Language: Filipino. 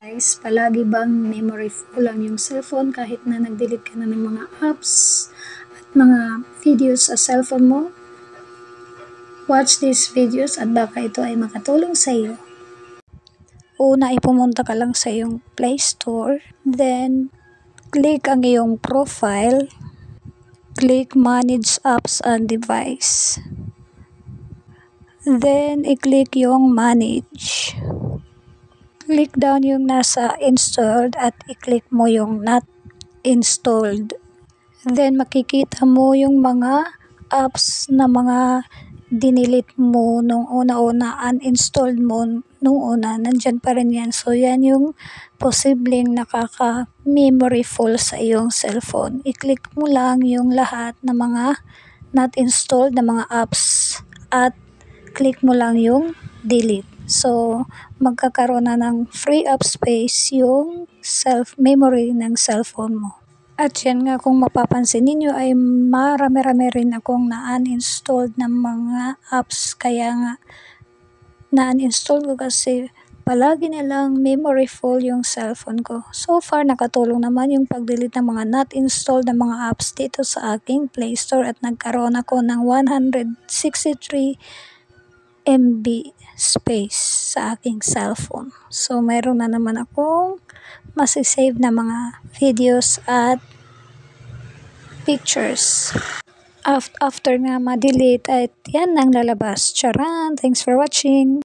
Guys, palagi bang memory full ang yung cellphone kahit na nag-delete ka na ng mga apps at mga videos sa cellphone mo? Watch these videos at baka ito ay makatulong sa iyo. Una ay pumunta ka lang sa iyong Play Store, then click ang iyong profile, click Manage Apps and Device. Then i-click yung Manage. Click down yung nasa installed at i-click mo yung not installed. Then makikita mo yung mga apps na mga dinilit mo nung una-una, uninstalled mo nung una, nandyan pa rin yan. So yan yung posibleng nakaka-memory full sa iyong cellphone. I-click mo lang yung lahat ng mga not installed na mga apps at click mo lang yung delete. So, magkakaroon na ng free up space yung memory ng cellphone mo. At yan nga, kung mapapansin ninyo ay marami-rami rin akong na-uninstalled ng mga apps. Kaya nga, na-uninstall ko kasi palagi nilang memory full yung cellphone ko. So far, nakatulong naman yung pag-delete ng mga not installed na mga apps dito sa aking Play Store at nagkaroon ako ng 163 MB space sa aking cellphone. So, mayroon na naman akong masisave na mga videos at pictures. After nga ma-delete, at yan ang lalabas. Charan! Thanks for watching!